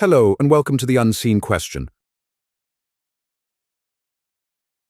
Hello and welcome to The Unseen Question.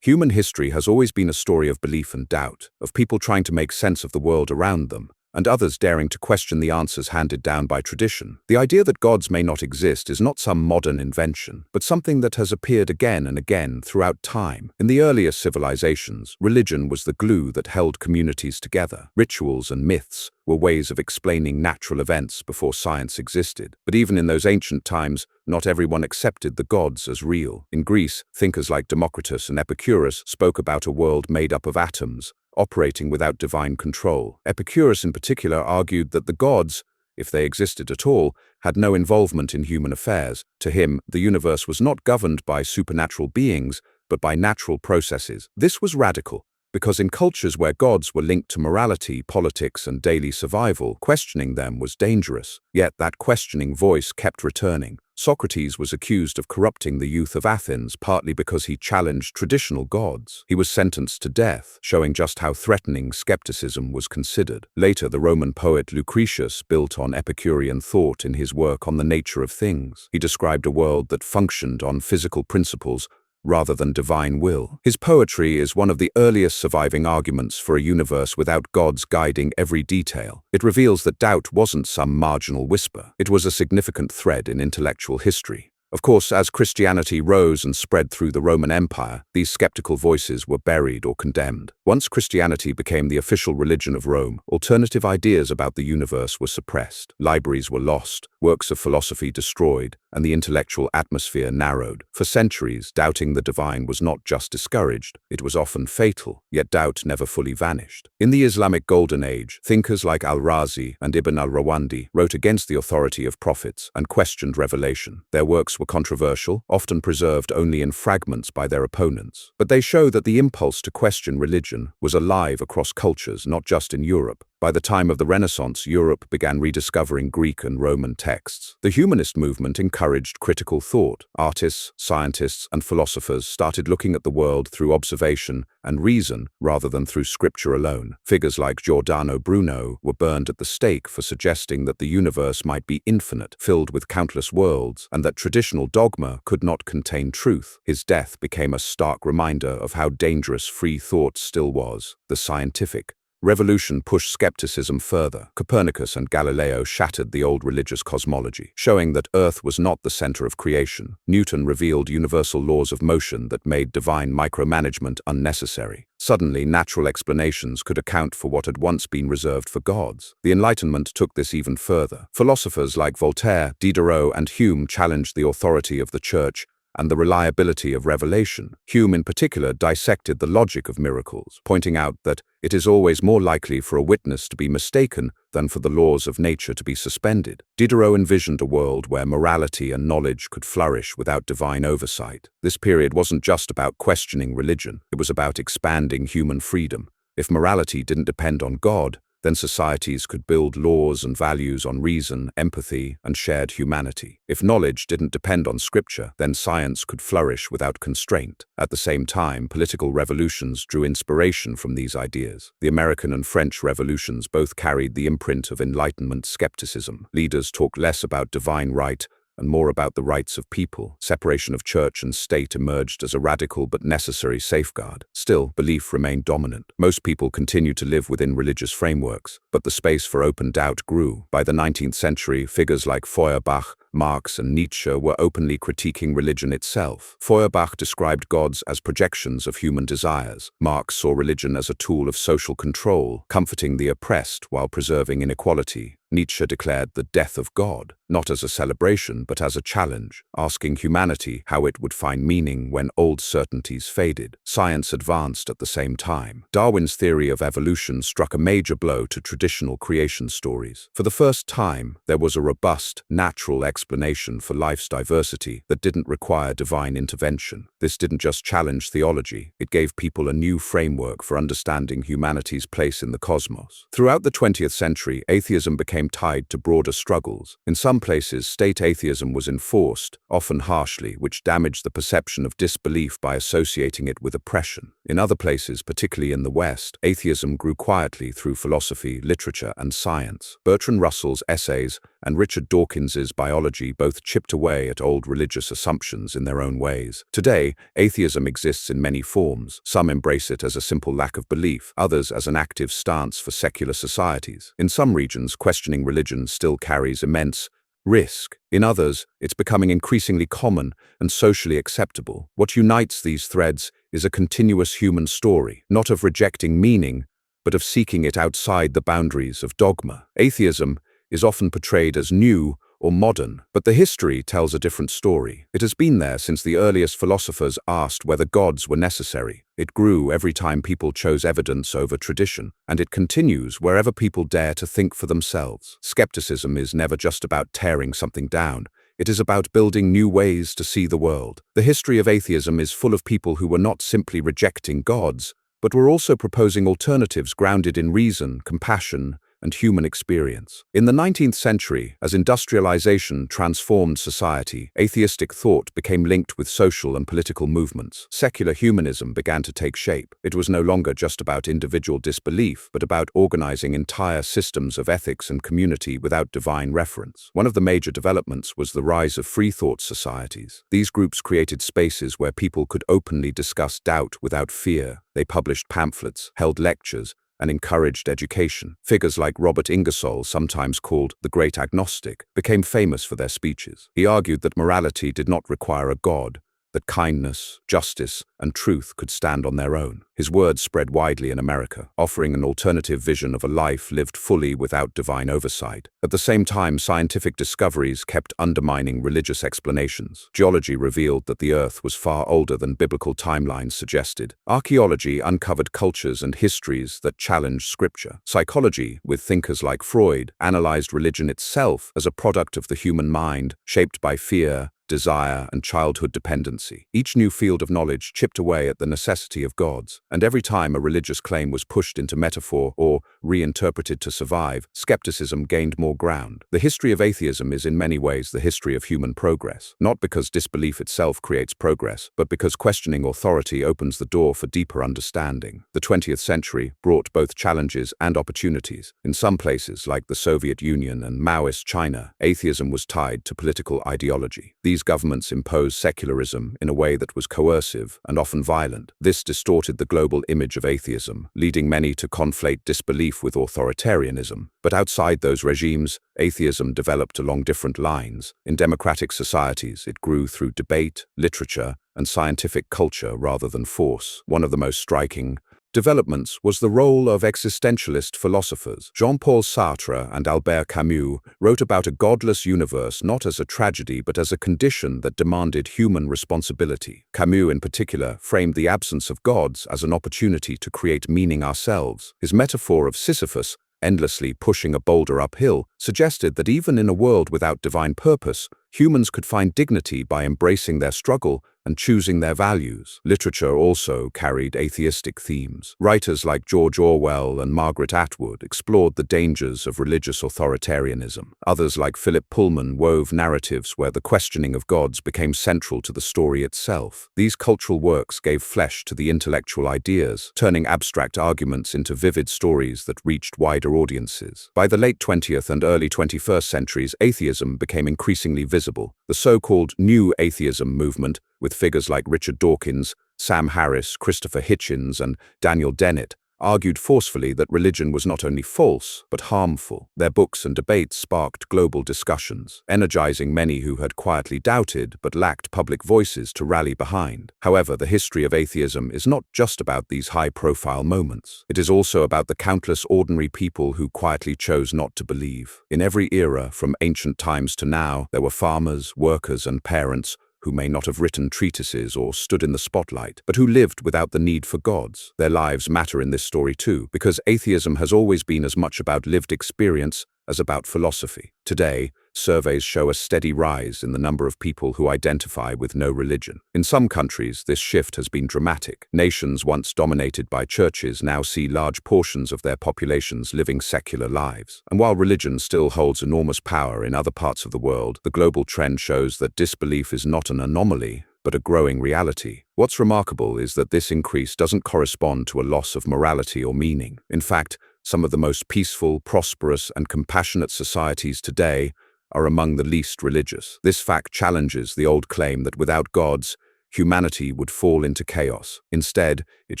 Human history has always been a story of belief and doubt, of people trying to make sense of the world around them, and others daring to question the answers handed down by tradition. The idea that gods may not exist is not some modern invention, but something that has appeared again and again throughout time. In the earliest civilizations, religion was the glue that held communities together. Rituals and myths were ways of explaining natural events before science existed. But even in those ancient times, not everyone accepted the gods as real. In Greece, thinkers like Democritus and Epicurus spoke about a world made up of atoms, operating without divine control. Epicurus in particular argued that the gods, if they existed at all, had no involvement in human affairs. To him, the universe was not governed by supernatural beings, but by natural processes. This was radical, because in cultures where gods were linked to morality, politics, and daily survival, questioning them was dangerous. Yet that questioning voice kept returning. Socrates was accused of corrupting the youth of Athens, partly because he challenged traditional gods. He was sentenced to death, showing just how threatening skepticism was considered. Later, the Roman poet Lucretius built on Epicurean thought in his work on the nature of things. He described a world that functioned on physical principles rather than divine will. His poetry is one of the earliest surviving arguments for a universe without gods guiding every detail. It reveals that doubt wasn't some marginal whisper. It was a significant thread in intellectual history. Of course, as Christianity rose and spread through the Roman Empire, these skeptical voices were buried or condemned. Once Christianity became the official religion of Rome, alternative ideas about the universe were suppressed. Libraries were lost, works of philosophy destroyed, and the intellectual atmosphere narrowed. For centuries, doubting the divine was not just discouraged, it was often fatal, yet doubt never fully vanished. In the Islamic Golden Age, thinkers like Al-Razi and Ibn al-Rawandi wrote against the authority of prophets and questioned revelation. Their works were controversial, often preserved only in fragments by their opponents. But they show that the impulse to question religion was alive across cultures, not just in Europe. By the time of the Renaissance, Europe began rediscovering Greek and Roman texts. The Humanist movement encouraged critical thought. Artists, scientists, and philosophers started looking at the world through observation and reason rather than through scripture alone. Figures like Giordano Bruno were burned at the stake for suggesting that the universe might be infinite, filled with countless worlds, and that traditional dogma could not contain truth. His death became a stark reminder of how dangerous free thought still was. The scientific revolution pushed skepticism further. Copernicus and Galileo shattered the old religious cosmology, showing that Earth was not the center of creation. Newton revealed universal laws of motion that made divine micromanagement unnecessary. Suddenly, natural explanations could account for what had once been reserved for gods. The Enlightenment took this even further. Philosophers like Voltaire, Diderot, and Hume challenged the authority of the Church and the reliability of revelation. Hume in particular dissected the logic of miracles, pointing out that it is always more likely for a witness to be mistaken than for the laws of nature to be suspended. Diderot envisioned a world where morality and knowledge could flourish without divine oversight. This period wasn't just about questioning religion, it was about expanding human freedom. If morality didn't depend on God, then societies could build laws and values on reason, empathy, and shared humanity. If knowledge didn't depend on scripture, then science could flourish without constraint. At the same time, political revolutions drew inspiration from these ideas. The American and French revolutions both carried the imprint of Enlightenment skepticism. Leaders talked less about divine right and more about the rights of people. Separation of church and state emerged as a radical but necessary safeguard. Still, belief remained dominant. Most people continued to live within religious frameworks, but the space for open doubt grew. By the 19th century, figures like Feuerbach, Marx, and Nietzsche were openly critiquing religion itself. Feuerbach described gods as projections of human desires. Marx saw religion as a tool of social control, comforting the oppressed while preserving inequality. Nietzsche declared the death of God, not as a celebration but as a challenge, asking humanity how it would find meaning when old certainties faded. Science advanced at the same time. Darwin's theory of evolution struck a major blow to traditional creation stories. For the first time, there was a robust, natural explanation for life's diversity that didn't require divine intervention. This didn't just challenge theology, it gave people a new framework for understanding humanity's place in the cosmos. Throughout the 20th century, atheism became became tied to broader struggles. In some places, state atheism was enforced, often harshly, which damaged the perception of disbelief by associating it with oppression. In other places, particularly in the West, atheism grew quietly through philosophy, literature, and science. Bertrand Russell's essays and Richard Dawkins's biology both chipped away at old religious assumptions in their own ways. Today, atheism exists in many forms. Some embrace it as a simple lack of belief, others as an active stance for secular societies. In some regions, questioning religion still carries immense risk. In others, it's becoming increasingly common and socially acceptable. What unites these threads is a continuous human story, not of rejecting meaning, but of seeking it outside the boundaries of dogma. Atheism is often portrayed as new or modern, but the history tells a different story. It has been there since the earliest philosophers asked whether gods were necessary. It grew every time people chose evidence over tradition, and it continues wherever people dare to think for themselves. Skepticism is never just about tearing something down. It is about building new ways to see the world. The history of atheism is full of people who were not simply rejecting gods, but were also proposing alternatives grounded in reason, compassion, and human experience. In the 19th century, as industrialization transformed society, atheistic thought became linked with social and political movements. Secular humanism began to take shape. It was no longer just about individual disbelief, but about organizing entire systems of ethics and community without divine reference. One of the major developments was the rise of freethought societies. These groups created spaces where people could openly discuss doubt without fear. They published pamphlets, held lectures, and encouraged education. Figures like Robert Ingersoll, sometimes called the Great Agnostic, became famous for their speeches. He argued that morality did not require a god, that kindness, justice, and truth could stand on their own. His words spread widely in America, offering an alternative vision of a life lived fully without divine oversight. At the same time, scientific discoveries kept undermining religious explanations. Geology revealed that the Earth was far older than biblical timelines suggested. Archaeology uncovered cultures and histories that challenged scripture. Psychology, with thinkers like Freud, analyzed religion itself as a product of the human mind, shaped by fear, desire, and childhood dependency. Each new field of knowledge chipped away at the necessity of gods, and every time a religious claim was pushed into metaphor or reinterpreted to survive, skepticism gained more ground. The history of atheism is in many ways the history of human progress, not because disbelief itself creates progress, but because questioning authority opens the door for deeper understanding. The 20th century brought both challenges and opportunities. In some places, like the Soviet Union and Maoist China, atheism was tied to political ideology. These governments imposed secularism in a way that was coercive and often violent. This distorted the global image of atheism, leading many to conflate disbelief with authoritarianism. But outside those regimes, atheism developed along different lines. In democratic societies, it grew through debate, literature, and scientific culture rather than force. One of the most striking developments was the role of existentialist philosophers. Jean-Paul Sartre and Albert Camus wrote about a godless universe not as a tragedy but as a condition that demanded human responsibility. Camus, in particular, framed the absence of gods as an opportunity to create meaning ourselves. His metaphor of Sisyphus, endlessly pushing a boulder uphill, suggested that even in a world without divine purpose, humans could find dignity by embracing their struggle and choosing their values. Literature also carried atheistic themes. Writers like George Orwell and Margaret Atwood explored the dangers of religious authoritarianism. Others like Philip Pullman wove narratives where the questioning of gods became central to the story itself. These cultural works gave flesh to the intellectual ideas, turning abstract arguments into vivid stories that reached wider audiences. By the late 20th and early 21st centuries, atheism became increasingly visible. The so-called New Atheism movement, with figures like Richard Dawkins, Sam Harris, Christopher Hitchens, and Daniel Dennett, argued forcefully that religion was not only false, but harmful. Their books and debates sparked global discussions, energizing many who had quietly doubted but lacked public voices to rally behind. However, the history of atheism is not just about these high-profile moments. It is also about the countless ordinary people who quietly chose not to believe. In every era, from ancient times to now, there were farmers, workers, and parents who may not have written treatises or stood in the spotlight, but who lived without the need for gods. Their lives matter in this story too, because atheism has always been as much about lived experience as about philosophy. Today, surveys show a steady rise in the number of people who identify with no religion. In some countries, this shift has been dramatic. Nations once dominated by churches now see large portions of their populations living secular lives. And while religion still holds enormous power in other parts of the world, the global trend shows that disbelief is not an anomaly, but a growing reality. What's remarkable is that this increase doesn't correspond to a loss of morality or meaning. In fact, some of the most peaceful, prosperous, and compassionate societies today are among the least religious. This fact challenges the old claim that without gods, humanity would fall into chaos. Instead, it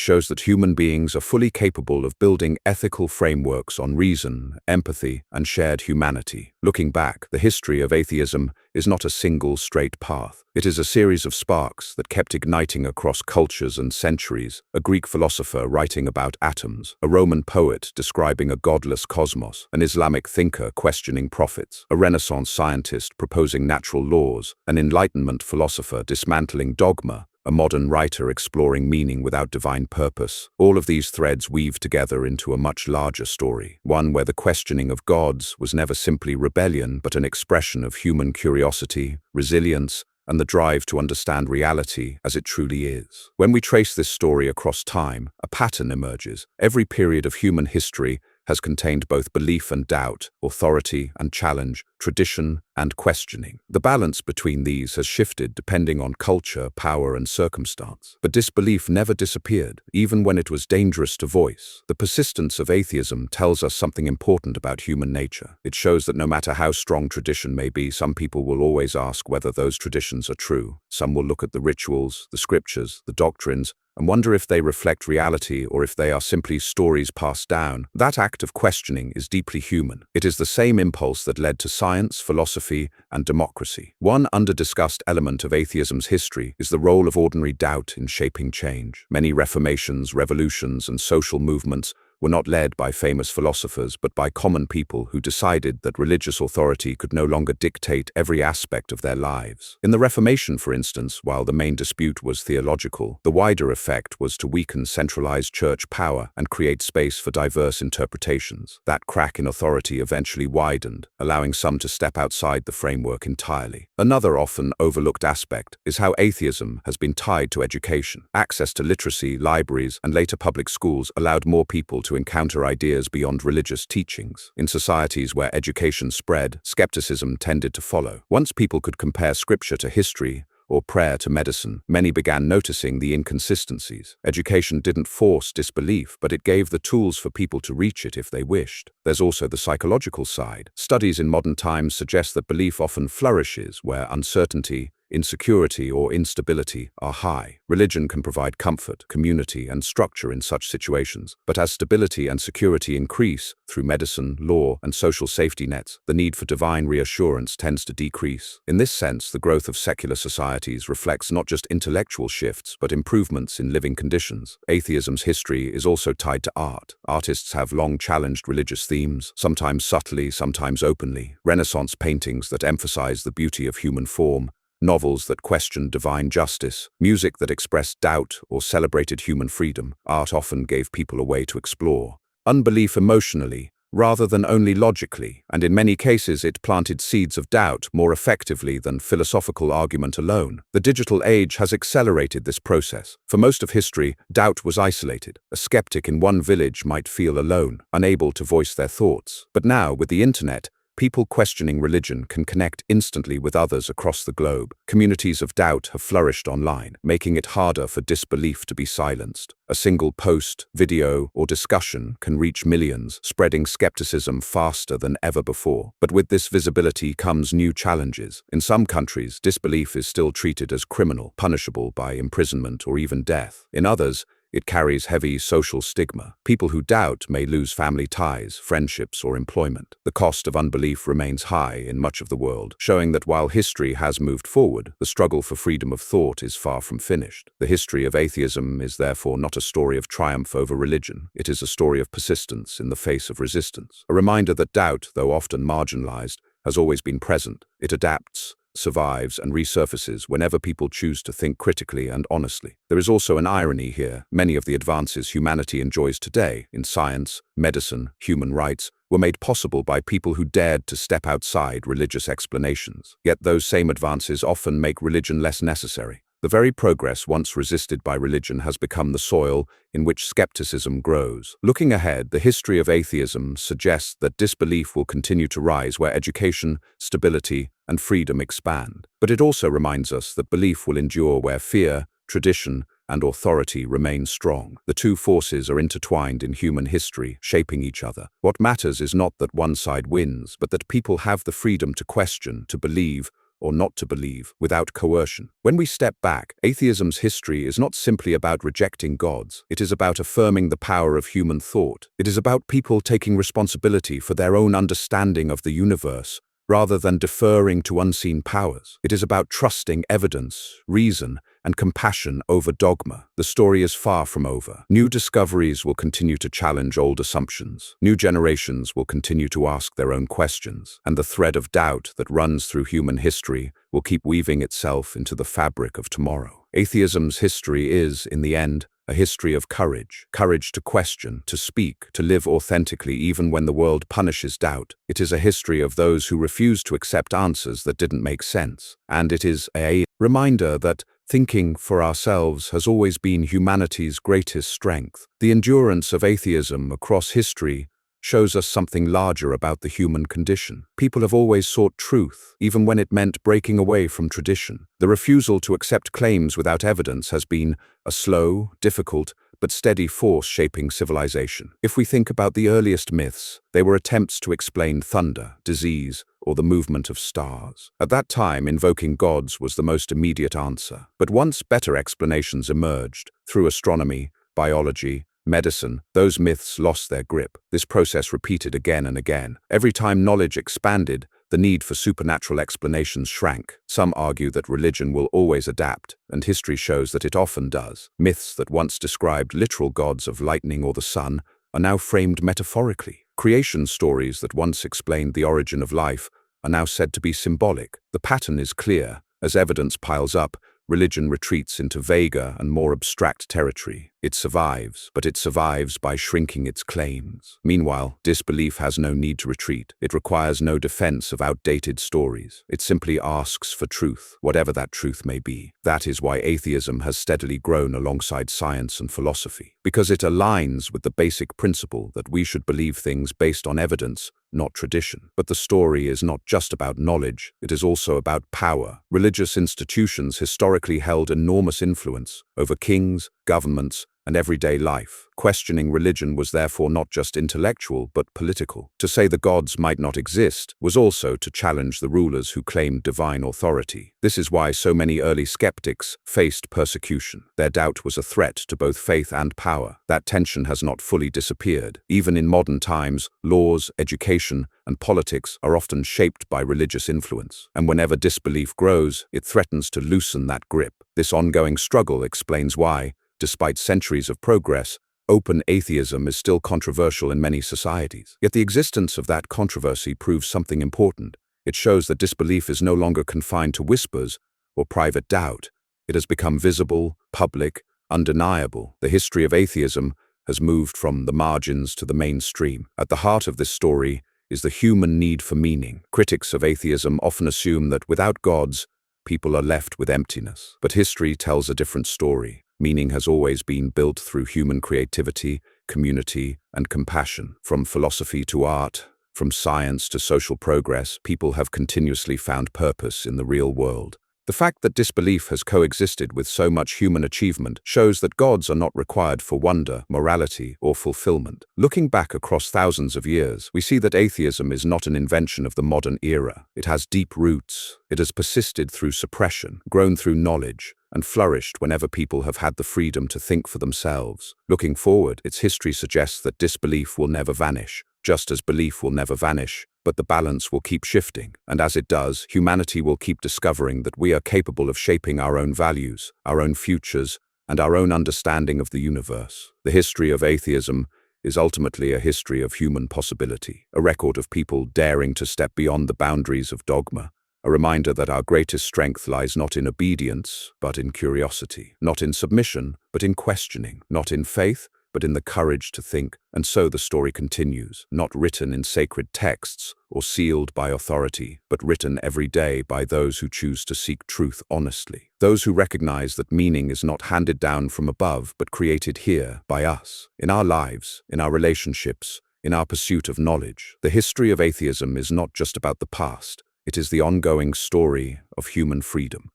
shows that human beings are fully capable of building ethical frameworks on reason, empathy, and shared humanity. Looking back, the history of atheism is not a single straight path. It is a series of sparks that kept igniting across cultures and centuries. A Greek philosopher writing about atoms, a Roman poet describing a godless cosmos, an Islamic thinker questioning prophets, a Renaissance scientist proposing natural laws, an Enlightenment philosopher dismantling dogma, a modern writer exploring meaning without divine purpose. All of these threads weave together into a much larger story, one where the questioning of gods was never simply rebellion, but an expression of human curiosity, resilience, and the drive to understand reality as it truly is. When we trace this story across time, a pattern emerges. Every period of human history has contained both belief and doubt, authority and challenge, tradition and questioning. The balance between these has shifted depending on culture, power, and circumstance. But disbelief never disappeared, even when it was dangerous to voice. The persistence of atheism tells us something important about human nature. It shows that no matter how strong tradition may be, some people will always ask whether those traditions are true. Some will look at the rituals, the scriptures, the doctrines, and wonder if they reflect reality or if they are simply stories passed down. That act of questioning is deeply human. It is the same impulse that led to science, philosophy, and democracy. One under-discussed element of atheism's history is the role of ordinary doubt in shaping change. Many reformations, revolutions, and social movements were not led by famous philosophers, but by common people who decided that religious authority could no longer dictate every aspect of their lives. In the Reformation, for instance, while the main dispute was theological, the wider effect was to weaken centralized church power and create space for diverse interpretations. That crack in authority eventually widened, allowing some to step outside the framework entirely. Another often overlooked aspect is how atheism has been tied to education. Access to literacy, libraries, and later public schools allowed more people to encounter ideas beyond religious teachings. In societies where education spread, skepticism tended to follow. Once people could compare scripture to history or prayer to medicine, many began noticing the inconsistencies. Education didn't force disbelief, but it gave the tools for people to reach it if they wished. There's also the psychological side. Studies in modern times suggest that belief often flourishes where uncertainty, insecurity, or instability are high. Religion can provide comfort, community, and structure in such situations, but as stability and security increase through medicine, law, and social safety nets, the need for divine reassurance tends to decrease. In this sense, the growth of secular societies reflects not just intellectual shifts, but improvements in living conditions. Atheism's history is also tied to art. Artists have long challenged religious themes, sometimes subtly, sometimes openly. Renaissance paintings that emphasize the beauty of human form, novels that questioned divine justice, music that expressed doubt or celebrated human freedom. Art often gave people a way to explore unbelief emotionally, rather than only logically, and in many cases it planted seeds of doubt more effectively than philosophical argument alone. The digital age has accelerated this process. For most of history, doubt was isolated. A skeptic in one village might feel alone, unable to voice their thoughts. But now, with the internet, people questioning religion can connect instantly with others across the globe. Communities of doubt have flourished online, making it harder for disbelief to be silenced. A single post, video, or discussion can reach millions, spreading skepticism faster than ever before. But with this visibility comes new challenges. In some countries, disbelief is still treated as criminal, punishable by imprisonment or even death. In others, it carries heavy social stigma. People who doubt may lose family ties, friendships, or employment. The cost of unbelief remains high in much of the world, showing that while history has moved forward, the struggle for freedom of thought is far from finished. The history of atheism is therefore not a story of triumph over religion. It is a story of persistence in the face of resistance. A reminder that doubt, though often marginalized, has always been present. It adapts, survives, and resurfaces whenever people choose to think critically and honestly. There is also an irony here. Many of the advances humanity enjoys today in science, medicine, human rights, were made possible by people who dared to step outside religious explanations. Yet those same advances often make religion less necessary. The very progress once resisted by religion has become the soil in which skepticism grows. Looking ahead, the history of atheism suggests that disbelief will continue to rise where education, stability, and freedom expand. But it also reminds us that belief will endure where fear, tradition, and authority remain strong. The two forces are intertwined in human history, shaping each other. What matters is not that one side wins, but that people have the freedom to question, to believe, or not to believe, without coercion. When we step back, atheism's history is not simply about rejecting gods. It is about affirming the power of human thought. It is about people taking responsibility for their own understanding of the universe, rather than deferring to unseen powers. It is about trusting evidence, reason, and compassion over dogma. The story is far from over. New discoveries will continue to challenge old assumptions. New generations will continue to ask their own questions, and the thread of doubt that runs through human history will keep weaving itself into the fabric of tomorrow. Atheism's history is, in the end, a history of courage. Courage to question, to speak, to live authentically even when the world punishes doubt. It is a history of those who refuse to accept answers that didn't make sense. And it is a reminder that thinking for ourselves has always been humanity's greatest strength. The endurance of atheism across history shows us something larger about the human condition. People have always sought truth, even when it meant breaking away from tradition. The refusal to accept claims without evidence has been a slow, difficult, but steady force shaping civilization. If we think about the earliest myths, they were attempts to explain thunder, disease, or the movement of stars. At that time, invoking gods was the most immediate answer. But once better explanations emerged, through astronomy, biology, medicine, those myths lost their grip. This process repeated again and again. Every time knowledge expanded, the need for supernatural explanations shrank. Some argue that religion will always adapt, and history shows that it often does. Myths that once described literal gods of lightning or the sun are now framed metaphorically. Creation stories that once explained the origin of life are now said to be symbolic. The pattern is clear. As evidence piles up, religion retreats into vaguer and more abstract territory. It survives, but it survives by shrinking its claims. Meanwhile, disbelief has no need to retreat. It requires no defense of outdated stories. It simply asks for truth, whatever that truth may be. That is why atheism has steadily grown alongside science and philosophy, because it aligns with the basic principle that we should believe things based on evidence, not tradition. But the story is not just about knowledge, it is also about power. Religious institutions historically held enormous influence over kings, governments, and everyday life. Questioning religion was therefore not just intellectual but political. To say the gods might not exist was also to challenge the rulers who claimed divine authority. This is why so many early skeptics faced persecution. Their doubt was a threat to both faith and power. That tension has not fully disappeared. Even in modern times, laws, education, and politics are often shaped by religious influence. And whenever disbelief grows, it threatens to loosen that grip. This ongoing struggle explains why, despite centuries of progress, open atheism is still controversial in many societies. Yet the existence of that controversy proves something important. It shows that disbelief is no longer confined to whispers or private doubt. It has become visible, public, undeniable. The history of atheism has moved from the margins to the mainstream. At the heart of this story is the human need for meaning. Critics of atheism often assume that without gods, people are left with emptiness. But history tells a different story. Meaning has always been built through human creativity, community, and compassion. From philosophy to art, from science to social progress, people have continuously found purpose in the real world. The fact that disbelief has coexisted with so much human achievement shows that gods are not required for wonder, morality, or fulfillment. Looking back across thousands of years, we see that atheism is not an invention of the modern era. It has deep roots. It has persisted through suppression, grown through knowledge, and flourished whenever people have had the freedom to think for themselves. Looking forward, its history suggests that disbelief will never vanish, just as belief will never vanish, but the balance will keep shifting. And as it does, humanity will keep discovering that we are capable of shaping our own values, our own futures, and our own understanding of the universe. The history of atheism is ultimately a history of human possibility, a record of people daring to step beyond the boundaries of dogma, a reminder that our greatest strength lies not in obedience, but in curiosity, not in submission, but in questioning, not in faith, but in the courage to think. And so the story continues, not written in sacred texts or sealed by authority, but written every day by those who choose to seek truth honestly. Those who recognize that meaning is not handed down from above, but created here by us, in our lives, in our relationships, in our pursuit of knowledge. The history of atheism is not just about the past. It is the ongoing story of human freedom.